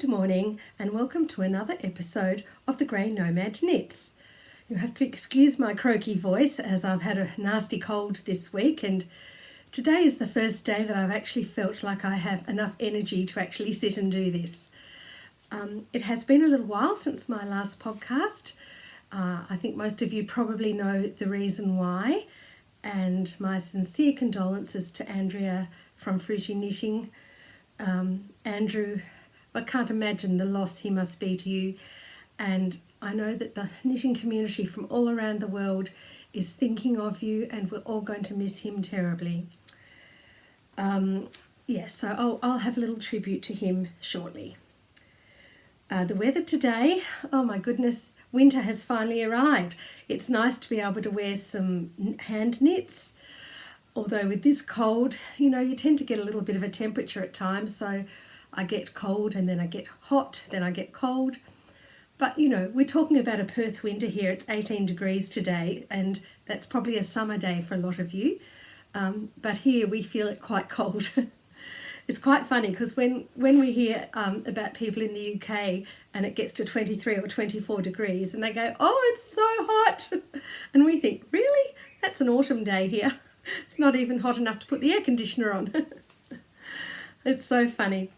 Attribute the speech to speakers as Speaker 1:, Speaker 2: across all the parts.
Speaker 1: Good morning and welcome to another episode of the Grey Nomad Knits. You'll have to excuse my croaky voice as I've had a nasty cold this week, and today is the first day that I've actually felt like I have enough energy to actually sit and do this. It has been a little while since my last podcast. I think most of you probably know the reason why, and my sincere condolences to Andrea from Fruity Knitting. Andrew, I can't imagine the loss he must be to you, and I know that the knitting community from all around the world is thinking of you, and we're all going to miss him terribly. So I'll have a little tribute to him shortly. The weather today, oh my goodness, winter has finally arrived. It's nice to be able to wear some hand knits, although with this cold, you tend to get a little bit of a temperature at times, so I get cold and then I get hot, then I get cold. But we're talking about a Perth winter here. It's 18 degrees today, and that's probably a summer day for a lot of you. But here we feel it quite cold. It's quite funny because when we hear about people in the UK and it gets to 23 or 24 degrees and they go, oh, it's so hot. And we think, really? That's an autumn day here. It's not even hot enough to put the air conditioner on. It's so funny.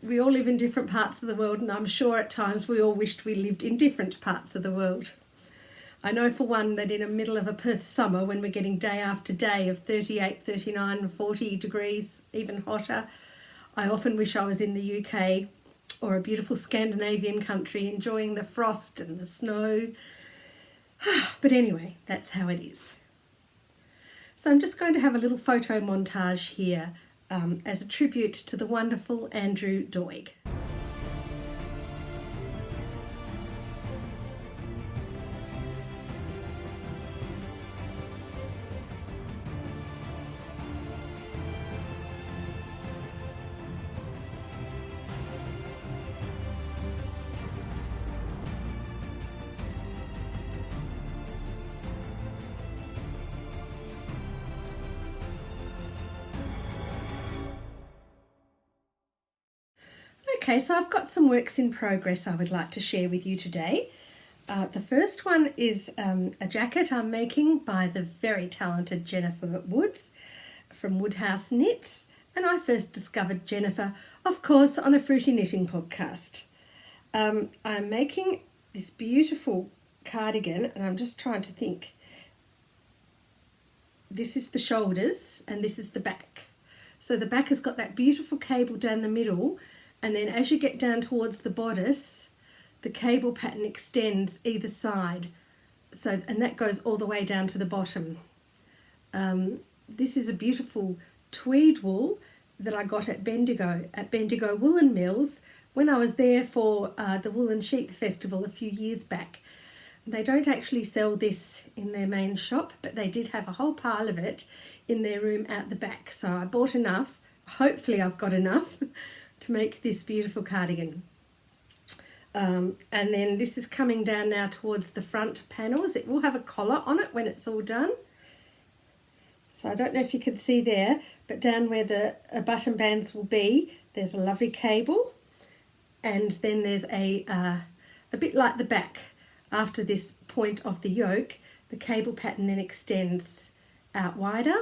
Speaker 1: We all live in different parts of the world, and I'm sure at times we all wished we lived in different parts of the world. I know for one that in the middle of a Perth summer, when we're getting day after day of 38, 39, 40 degrees, even hotter, I often wish I was in the UK or a beautiful Scandinavian country enjoying the frost and the snow. But anyway, that's how it is. So I'm just going to have a little photo montage here as a tribute to the wonderful Andrew Doig. Okay, so I've got some works in progress I would like to share with you today. The first one is a jacket I'm making by the very talented Jennifer Woods from Woodhouse Knits, and I first discovered Jennifer, of course, on a Fruity Knitting podcast. I'm making this beautiful cardigan, and I'm just trying to think. This is the shoulders and this is the back. So the back has got that beautiful cable down the middle, and then as you get down towards the bodice, the cable pattern extends either side. And that goes all the way down to the bottom. This is a beautiful tweed wool that I got at Bendigo Woollen Mills when I was there for the Woollen Sheep Festival a few years back. They don't actually sell this in their main shop, but they did have a whole pile of it in their room out the back. So I bought enough. Hopefully I've got enough to make this beautiful cardigan. And then this is coming down now towards the front panels. It will have a collar on it when it's all done. So I don't know if you can see there, but down where the button bands will be, there's a lovely cable. And then there's a bit like the back. After this point of the yoke, the cable pattern then extends out wider.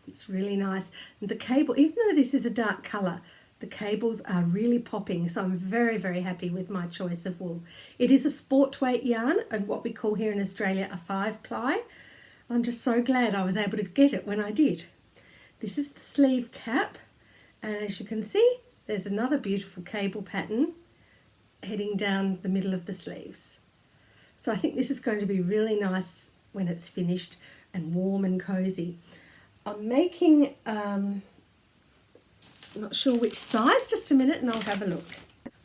Speaker 1: It's really nice. And the cable, even though this is a dark colour, the cables are really popping, so I'm very, very happy with my choice of wool. It is a sport weight yarn and what we call here in Australia a 5-ply. I'm just so glad I was able to get it when I did. This is the sleeve cap, and as you can see, there's another beautiful cable pattern heading down the middle of the sleeves. So I think this is going to be really nice when it's finished and warm and cosy. I'm making, I'm not sure which size, just a minute and I'll have a look.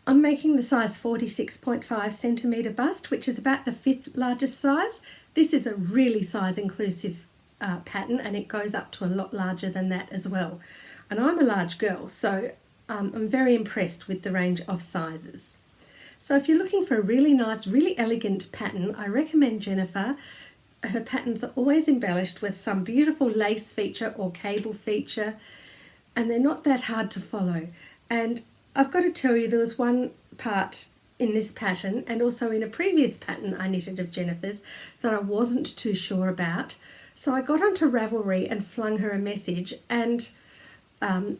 Speaker 1: I'm making the size 46.5 centimetre bust, which is about the 5th largest size. This is a really size inclusive pattern, and it goes up to a lot larger than that as well. And I'm a large girl, so I'm very impressed with the range of sizes. So if you're looking for a really nice, really elegant pattern, I recommend Jennifer. Her patterns are always embellished with some beautiful lace feature or cable feature, and they're not that hard to follow. And I've got to tell you, there was one part in this pattern and also in a previous pattern I knitted of Jennifer's that I wasn't too sure about. So I got onto Ravelry and flung her a message, and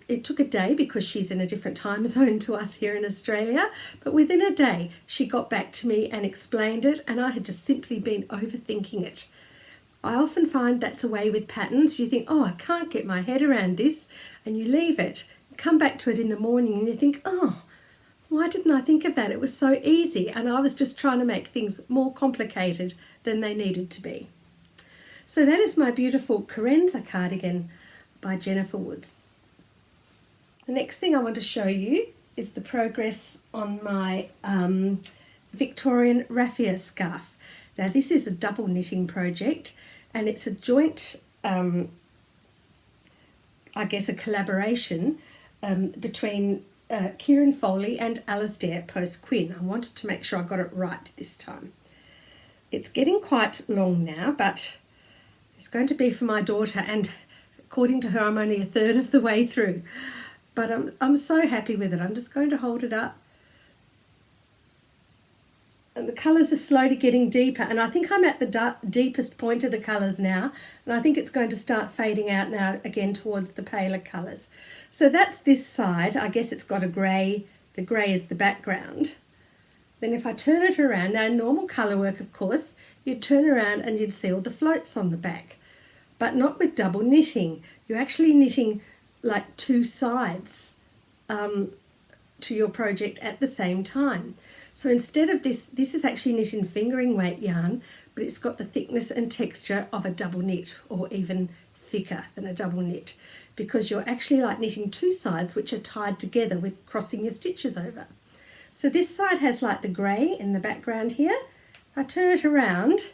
Speaker 1: it took a day because she's in a different time zone to us here in Australia, but within a day she got back to me and explained it, and I had just simply been overthinking it. I often find that's a way with patterns. You think, oh, I can't get my head around this, and you leave it. You come back to it in the morning and you think, oh, why didn't I think of that? It was so easy, and I was just trying to make things more complicated than they needed to be. So that is my beautiful Kerenza cardigan by Jennifer Woods. The next thing I want to show you is the progress on my Victorian Raffia scarf. Now this is a double knitting project, and it's a joint, I guess a collaboration between Kieran, Foley and Alisdair Post-Quinn. I wanted to make sure I got it right this time. It's getting quite long now, but it's going to be for my daughter, and according to her I'm only a third of the way through. But I'm so happy with it. I'm just going to hold it up. And the colours are slowly getting deeper, and I think I'm at the deepest point of the colours now, and I think it's going to start fading out now again towards the paler colours. So that's this side. I guess it's got a grey. The grey is the background. Then if I turn it around, now normal colour work, of course, you'd turn around and you'd see all the floats on the back, but not with double knitting. You're actually knitting like two sides to your project at the same time. So instead of this is actually knit in fingering weight yarn, but it's got the thickness and texture of a double knit, or even thicker than a double knit, because you're actually like knitting two sides which are tied together with crossing your stitches over. So this side has like the grey in the background here. If I turn it around,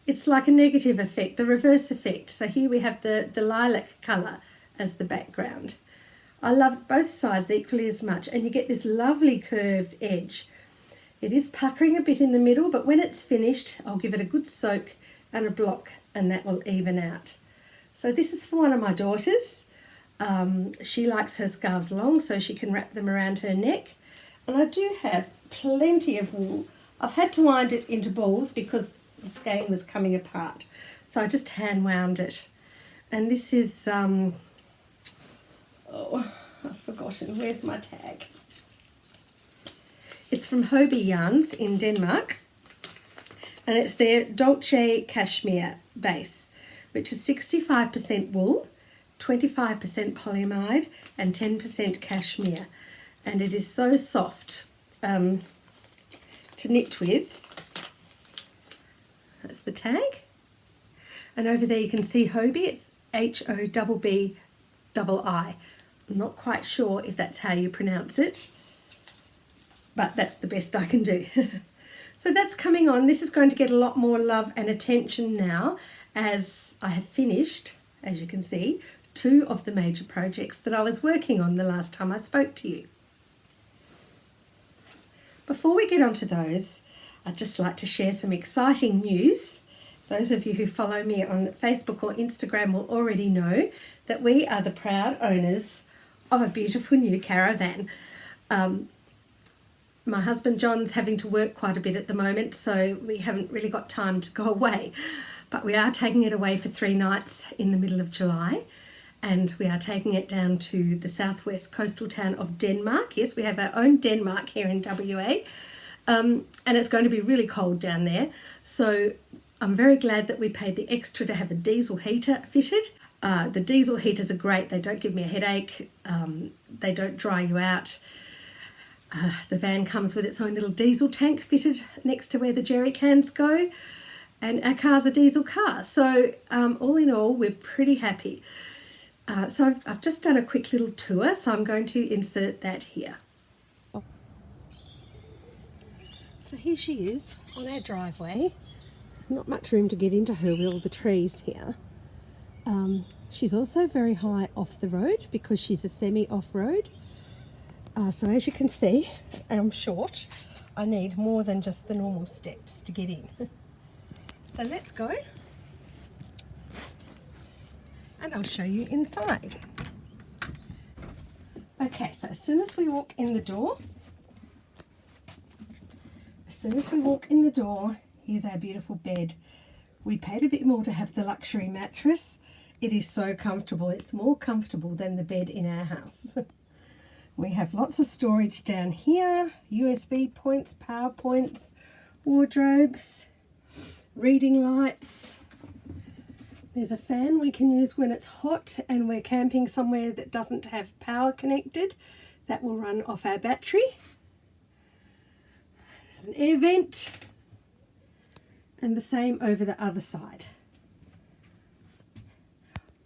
Speaker 1: it's like a negative effect, the reverse effect. So here we have the lilac colour as the background. I love both sides equally as much, and you get this lovely curved edge. It is puckering a bit in the middle, but when it's finished, I'll give it a good soak and a block, and that will even out. So this is for one of my daughters. She likes her scarves long, so she can wrap them around her neck. And I do have plenty of wool. I've had to wind it into balls because the skein was coming apart. So I just hand wound it. And this is, oh, I've forgotten, where's my tag? It's from Hobie Yarns in Denmark, and it's their Dolce Cashmere base, which is 65% wool, 25% polyamide and 10% cashmere, and it is so soft to knit with. That's the tag, and over there you can see Hobie. It's Hobbii. I'm not quite sure if that's how you pronounce it, but that's the best I can do. So that's coming on. This is going to get a lot more love and attention now, as I have finished, as you can see, 2 of the major projects that I was working on the last time I spoke to you. Before we get onto those, I'd just like to share some exciting news. Those of you who follow me on Facebook or Instagram will already know that we are the proud owners of a beautiful new caravan. My husband John's having to work quite a bit at the moment, so we haven't really got time to go away, but we are taking it away for 3 nights in the middle of July, and we are taking it down to the southwest coastal town of Denmark. Yes, we have our own Denmark here in WA, and it's going to be really cold down there, so I'm very glad that we paid the extra to have a diesel heater fitted. The diesel heaters are great. They don't give me a headache. They don't dry you out. The van comes with its own little diesel tank fitted next to where the jerry cans go, and our car's a diesel car. So all in all, we're pretty happy. So I've just done a quick little tour, so I'm going to insert that here. So here she is on our driveway. Not much room to get into her with all the trees here. She's also very high off the road because she's a semi-off-road. So as you can see, I'm short. I need more than just the normal steps to get in. So let's go, and I'll show you inside. Okay, so as soon as we walk in the door, here's our beautiful bed. We paid a bit more to have the luxury mattress. It is so comfortable. It's more comfortable than the bed in our house. We have lots of storage down here, USB points, power points, wardrobes, reading lights. There's a fan we can use when it's hot and we're camping somewhere that doesn't have power connected. That will run off our battery. There's an air vent and the same over the other side.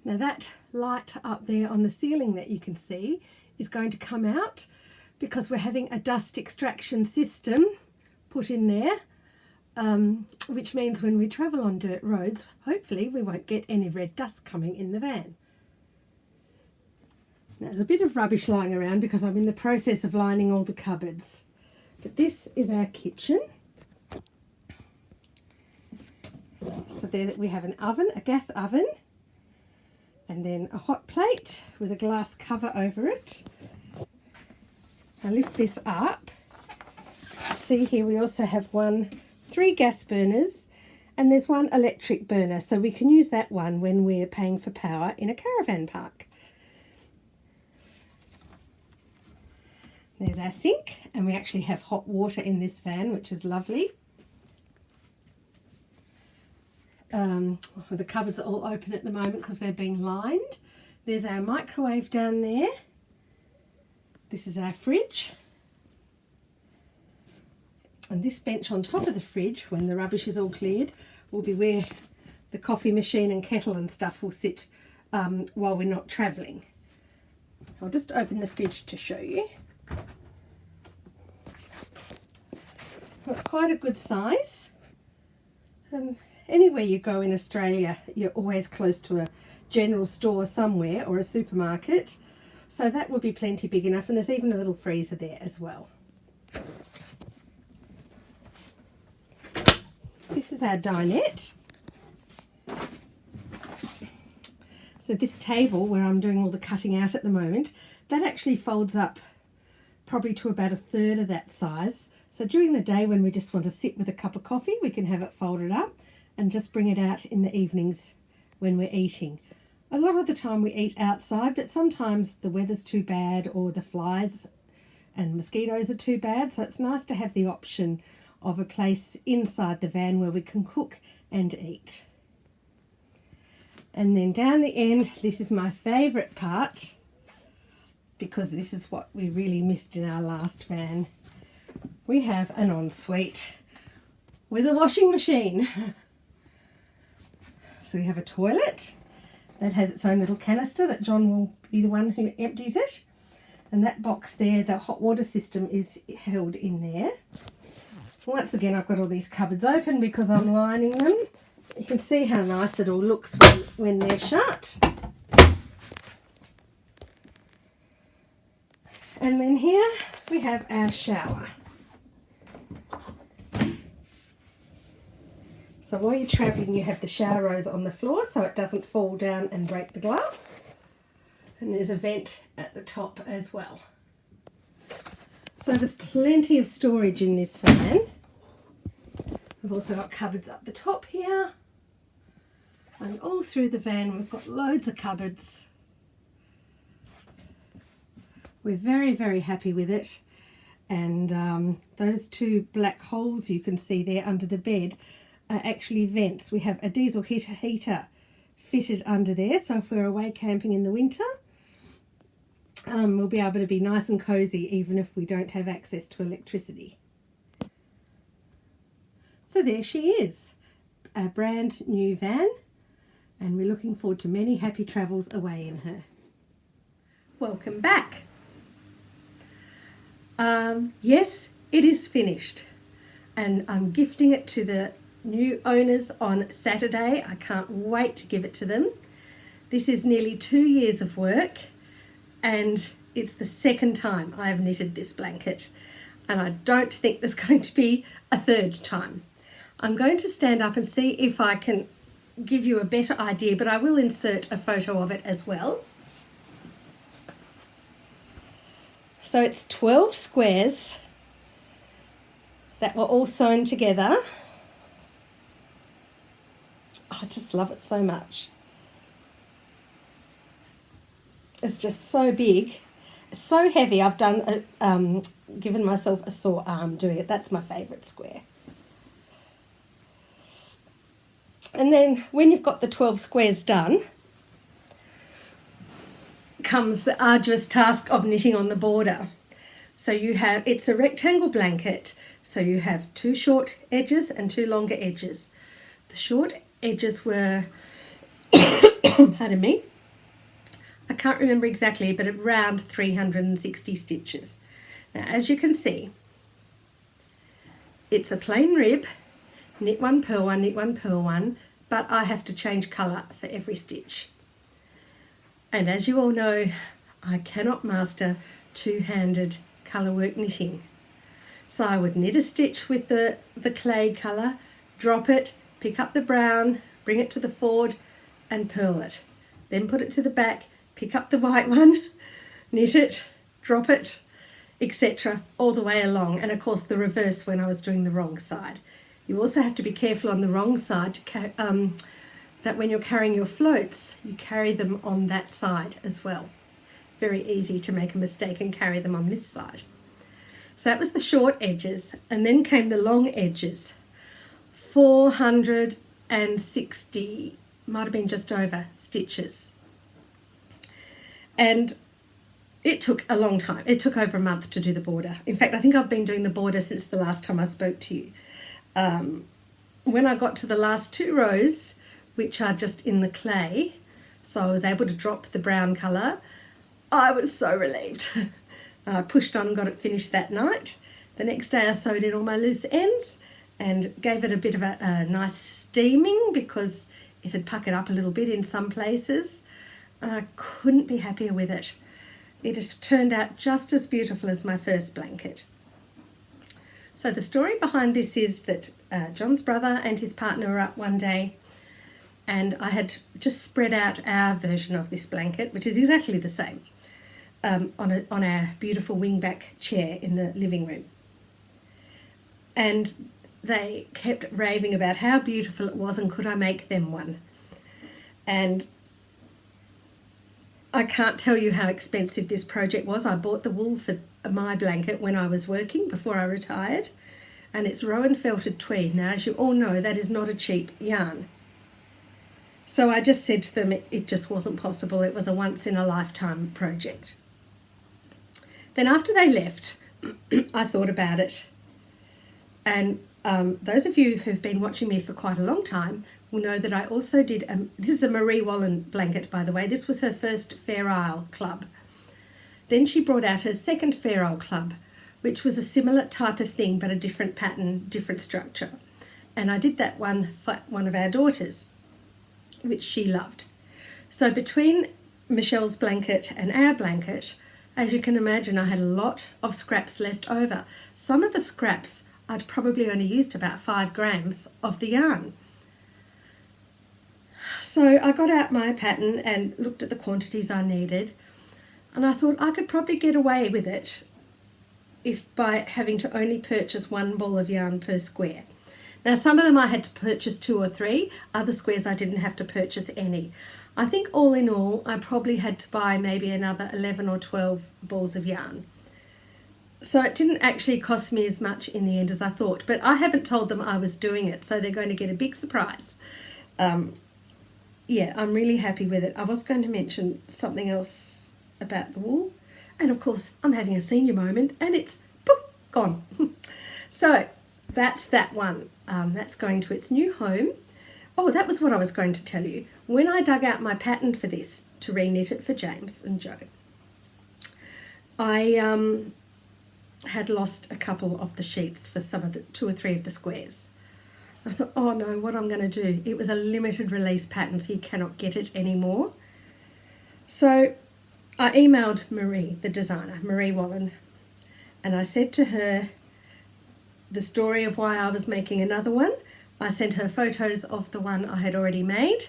Speaker 1: Now that light up there on the ceiling that you can see is going to come out because we're having a dust extraction system put in there. Which means when we travel on dirt roads, hopefully we won't get any red dust coming in the van. Now, there's a bit of rubbish lying around because I'm in the process of lining all the cupboards. But this is our kitchen. So there we have an oven, a gas oven, and then a hot plate with a glass cover over it. I lift this up. See here we also have 3 gas burners and there's 1 electric burner, so we can use that one when we're paying for power in a caravan park. There's our sink, and we actually have hot water in this van, which is lovely. The cupboards are all open at the moment because they're being lined. There's our microwave down there. This is our fridge. And this bench on top of the fridge, when the rubbish is all cleared, will be where the coffee machine and kettle and stuff will sit while we're not travelling. I'll just open the fridge to show you. It's quite a good size. Anywhere you go in Australia, you're always close to a general store somewhere or a supermarket. So that would be plenty big enough, and there's even a little freezer there as well. This is our dinette. So this table where I'm doing all the cutting out at the moment, that actually folds up probably to about 1/3 of that size. So during the day when we just want to sit with a cup of coffee, we can have it folded up and just bring it out in the evenings when we're eating. A lot of the time we eat outside, but sometimes the weather's too bad or the flies and mosquitoes are too bad. So it's nice to have the option of a place inside the van where we can cook and eat. And then down the end, this is my favourite part because this is what we really missed in our last van. We have an ensuite with a washing machine. So we have a toilet that has its own little canister that John will be the one who empties it. And that box there, the hot water system is held in there. Once again, I've got all these cupboards open because I'm lining them. You can see how nice it all looks when they're shut. And then here we have our shower. So while you're travelling, you have the shower rose on the floor so it doesn't fall down and break the glass. And there's a vent at the top as well. So there's plenty of storage in this van. We've also got cupboards up the top here. And all through the van we've got loads of cupboards. We're very, very happy with it. And those 2 black holes you can see there under the bed are actually vents. We have a diesel heater fitted under there, so if we're away camping in the winter, we'll be able to be nice and cosy even if we don't have access to electricity. So there she is, a brand new van, and we're looking forward to many happy travels away in her. Welcome back. Yes, it is finished, and I'm gifting it to the new owners on Saturday. I can't wait to give it to them. This is nearly 2 years of work, and it's the second time I have knitted this blanket, and I don't think there's going to be a third time. I'm going to stand up and see if I can give you a better idea, but I will insert a photo of it as well. So it's 12 squares that were all sewn together. I just love it so much. It's just so big. It's so heavy. I've given myself a sore arm doing it. That's my favourite square. And then when you've got the 12 squares done, comes the arduous task of knitting on the border. So it's a rectangle blanket, so you have 2 short edges and 2 longer edges. The short edges were, pardon me, I can't remember exactly, but around 360 stitches. Now, as you can see, it's a plain rib, knit 1, purl 1, knit 1, purl 1, but I have to change colour for every stitch. And as you all know, I cannot master two-handed colour work knitting. So I would knit a stitch with the clay colour, drop it, pick up the brown, bring it to the forward and purl it. Then put it to the back, pick up the white one, knit it, drop it, etc. all the way along. And of course the reverse when I was doing the wrong side. You also have to be careful on the wrong side that when you're carrying your floats, you carry them on that side as well. Very easy to make a mistake and carry them on this side. So that was the short edges, and then came the long edges. 460, might have been just over, stitches. And it took a long time. It took over a month to do the border. In fact, I think I've been doing the border since the last time I spoke to you. When I got to the last 2 rows, which are just in the clay, so I was able to drop the brown colour, I was so relieved. I pushed on and got it finished that night. The next day I sewed in all my loose ends and gave it a bit of a nice steaming because it had puckered up a little bit in some places. And I couldn't be happier with it. It has turned out just as beautiful as my first blanket. So the story behind this is that John's brother and his partner were up one day, and I had just spread out our version of this blanket, which is exactly the same, on our beautiful wingback chair in the living room. And they kept raving about how beautiful it was and could I make them one. And I can't tell you how expensive this project was. I bought the wool for my blanket when I was working before I retired, and it's Rowan felted tweed. Now, as you all know, that is not a cheap yarn. So I just said to them it just wasn't possible. It was a once-in-a-lifetime project. Then after they left, I thought about it. And those of you who've been watching me for quite a long time will know that I also did, this is a Marie Wallin blanket, by the way. This was her first Fairisle club. Then she brought out her second Fairisle club, which was a similar type of thing, but a different pattern, different structure. And I did that one for one of our daughters, which she loved. So between Michelle's blanket and our blanket, as you can imagine, I had a lot of scraps left over. Some of the scraps I'd probably only used about 5 grams of the yarn. So I got out my pattern and looked at the quantities I needed, and I thought I could probably get away with it if by having to only purchase 1 ball of yarn per square. Now, some of them I had to purchase 2 or 3, other squares I didn't have to purchase any. I think all in all, I probably had to buy maybe another 11 or 12 balls of yarn. So it didn't actually cost me as much in the end as I thought, but I haven't told them I was doing it, so they're going to get a big surprise. Yeah, I'm really happy with it. I was going to mention something else about the wool, and of course I'm having a senior moment and it's poof, gone. So that's that one. That's going to its new home. Oh, that was what I was going to tell you. When I dug out my pattern for this to reknit it for James and Joe, I had lost a couple of the sheets for some of the 2 or 3 of the squares. I thought, oh no, what I'm going to do? It was a limited release pattern, so you cannot get it anymore. So I emailed Marie, the designer, Marie Wallin, and I said to her the story of why I was making another one. I sent her photos of the one I had already made,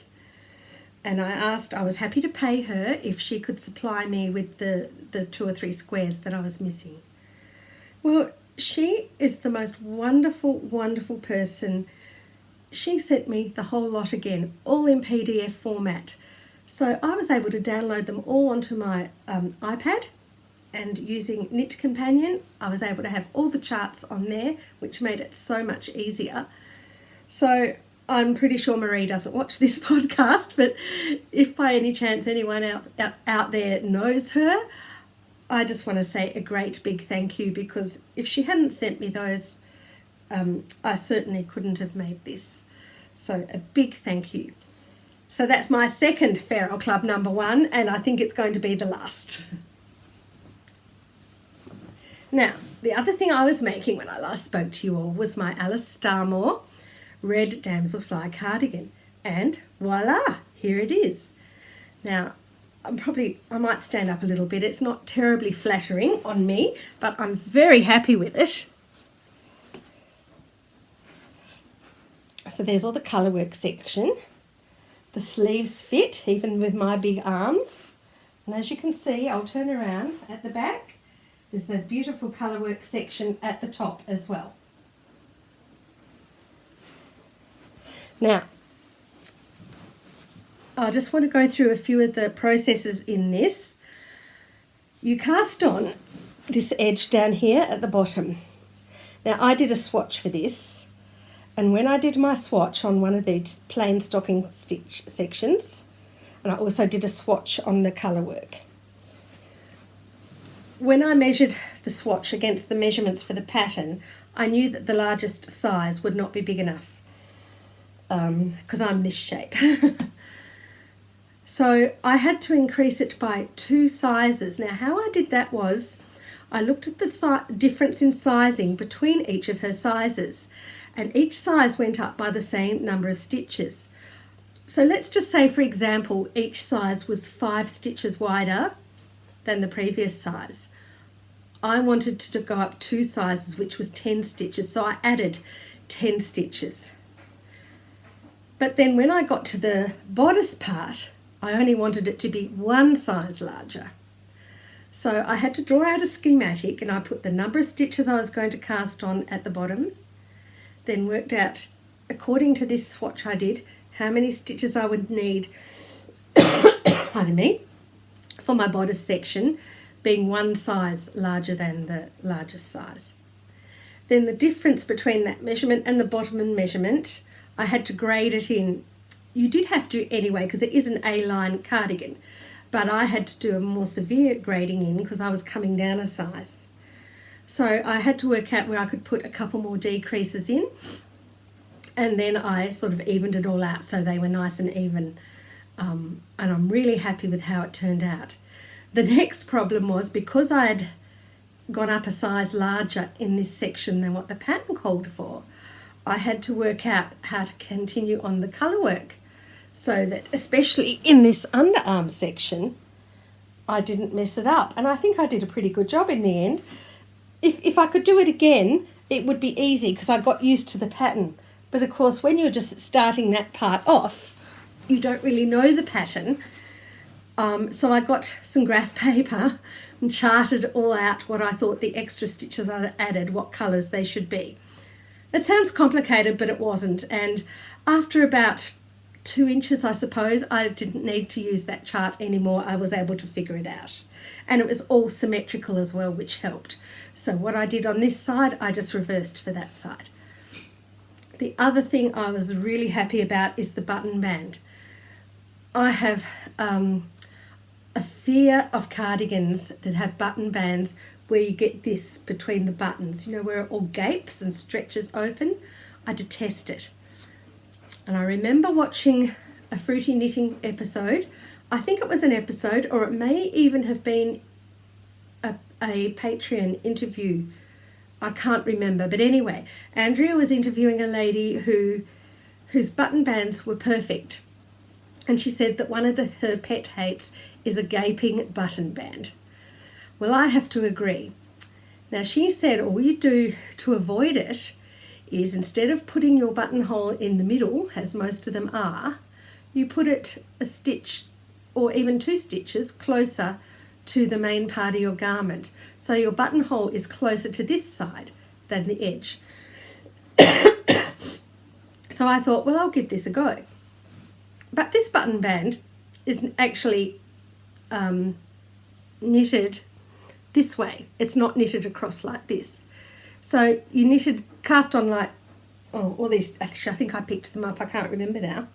Speaker 1: and I was happy to pay her if she could supply me with the 2 or 3 squares that I was missing. Well, she is the most wonderful, wonderful person. She sent me the whole lot again, all in PDF format. So I was able to download them all onto my iPad, and using Knit Companion, I was able to have all the charts on there, which made it so much easier. So I'm pretty sure Marie doesn't watch this podcast, but if by any chance anyone out there knows her, I just want to say a great big thank you, because if she hadn't sent me those, I certainly couldn't have made this. So a big thank you. So that's my second Fairisle Club number 1, and I think it's going to be the last. Now, the other thing I was making when I last spoke to you all was my Alisdair red damselfly cardigan, and voila, here it is. Now, I might stand up a little bit. It's not terribly flattering on me, but I'm very happy with it. So there's all the colourwork section. The sleeves fit, even with my big arms. And as you can see, I'll turn around at the back. There's the beautiful colourwork section at the top as well. Now, I just want to go through a few of the processes in this. You cast on this edge down here at the bottom. Now, I did a swatch for this, and when I did my swatch on one of these plain stocking stitch sections, and I also did a swatch on the colourwork. When I measured the swatch against the measurements for the pattern, I knew that the largest size would not be big enough, because I'm this shape. So I had to increase it by 2 sizes. Now, how I did that was I looked at the difference in sizing between each of her sizes, and each size went up by the same number of stitches. So let's just say, for example, each size was 5 stitches wider than the previous size. I wanted to go up 2 sizes, which was 10 stitches, so I added 10 stitches. But then when I got to the bodice part, I only wanted it to be 1 size larger. So I had to draw out a schematic, and I put the number of stitches I was going to cast on at the bottom, then worked out, according to this swatch I did, how many stitches I would need pardon me, for my bodice section, being 1 size larger than the largest size. Then the difference between that measurement and the bottom measurement, I had to grade it in. You did have to anyway, because it is an A-line cardigan, but I had to do a more severe grading in because I was coming down a size. So I had to work out where I could put a couple more decreases in, and then I sort of evened it all out so they were nice and even, and I'm really happy with how it turned out. The next problem was, because I had gone up a size larger in this section than what the pattern called for, I had to work out how to continue on the colourwork so that, especially in this underarm section, I didn't mess it up. And I think I did a pretty good job in the end. If I could do it again, it would be easy because I got used to the pattern. But of course, when you're just starting that part off, you don't really know the pattern. So I got some graph paper and charted all out what I thought the extra stitches I added, what colours they should be. It sounds complicated, but it wasn't. And after about 2 inches, I suppose, I didn't need to use that chart anymore. I was able to figure it out. And it was all symmetrical as well, which helped. So what I did on this side, I just reversed for that side. The other thing I was really happy about is the button band. I have a fear of cardigans that have button bands where you get this between the buttons, you know, where it all gapes and stretches open. I detest it. And I remember watching a Fruity Knitting episode. I think it was an episode, or it may even have been a Patreon interview. I can't remember. But anyway, Andrea was interviewing a lady whose button bands were perfect. And she said that one of her pet hates is a gaping button band. Well, I have to agree. Now, she said all you do to avoid it is, instead of putting your buttonhole in the middle, as most of them are, you put it a stitch or even 2 stitches closer to the main part of your garment. So your buttonhole is closer to this side than the edge. So I thought, well, I'll give this a go. But this button band is actually knitted this way. It's not knitted across like this. So you cast on like, all these, actually I think I picked them up, I can't remember now.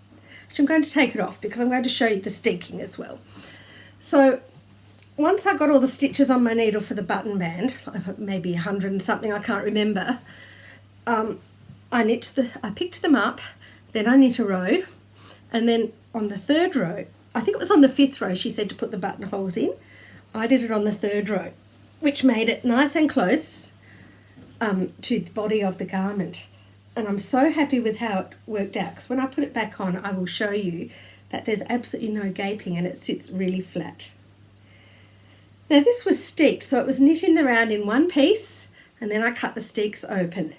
Speaker 1: Actually I'm going to take it off because I'm going to show you the steeking as well. So once I got all the stitches on my needle for the button band, maybe 100 and something, I can't remember, I picked them up, then I knit a row, and then on the 3rd row, I think it was on the 5th row she said to put the buttonholes in. I did it on the 3rd row, which made it nice and close to the body of the garment. And I'm so happy with how it worked out, because when I put it back on, I will show you that there's absolutely no gaping and it sits really flat. Now this was steeked, so it was knit in the round in one piece, and then I cut the steeks open.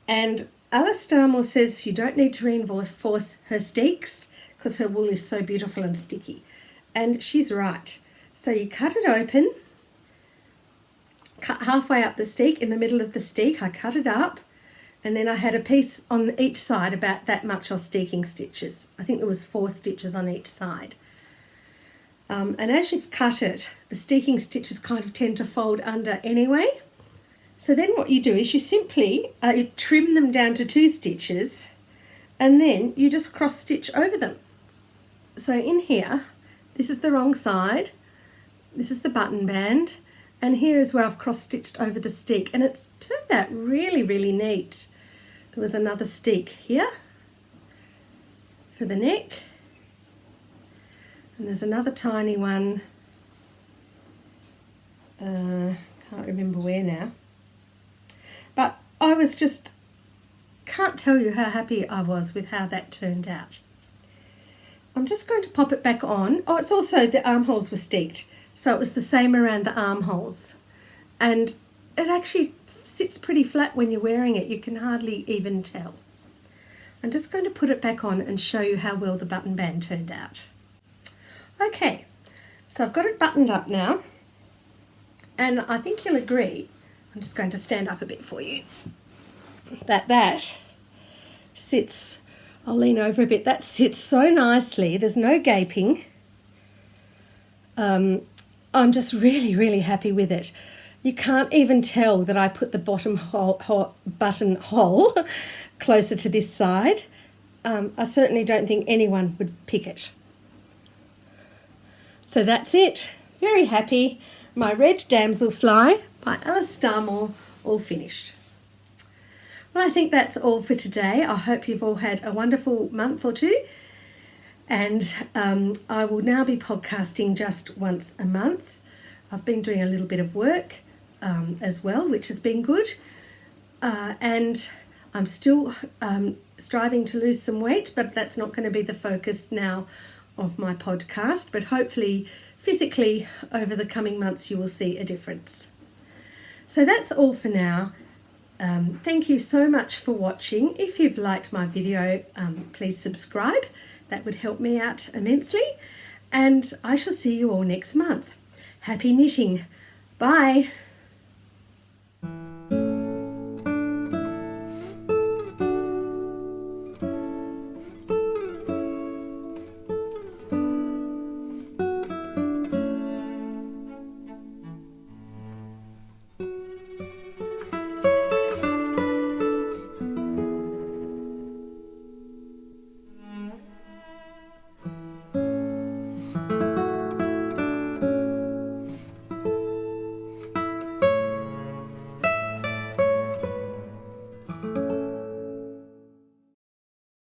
Speaker 1: And Alisdair says you don't need to reinforce her steeks because her wool is so beautiful and sticky. And she's right. So you cut it open, cut halfway up the steek, in the middle of the steek I cut it up, and then I had a piece on each side about that much of steeking stitches. I think there was 4 stitches on each side. And as you've cut it, the steeking stitches kind of tend to fold under anyway. So then what you do is you simply you trim them down to 2 stitches, and then you just cross stitch over them. So in here, this is the wrong side, this is the button band, and here is where I've cross stitched over the steek, and it's turned out really, really neat. There was another steek here for the neck, and there's another tiny one, can't remember where now. But I can't tell you how happy I was with how that turned out. I'm just going to pop it back on. Oh, it's also the armholes were steeked, so it was the same around the armholes. And it actually sits pretty flat when you're wearing it. You can hardly even tell. I'm just going to put it back on and show you how well the button band turned out. Okay, so I've got it buttoned up now, and I think you'll agree, I'm just going to stand up a bit for you, that sits, I'll lean over a bit, that sits so nicely, there's no gaping. I'm just really, really happy with it. You can't even tell that I put the buttonhole closer to this side. I certainly don't think anyone would pick it. So that's it. Very happy. My Red Damselfly by Alisdair, all finished. Well, I think that's all for today. I hope you've all had a wonderful month or two. And I will now be podcasting just once a month. I've been doing a little bit of work as well, which has been good. And I'm still striving to lose some weight, but that's not going to be the focus now of my podcast. But hopefully, physically, over the coming months, you will see a difference. So that's all for now. Thank you so much for watching. If you've liked my video, please subscribe. That would help me out immensely. And I shall see you all next month. Happy knitting. Bye.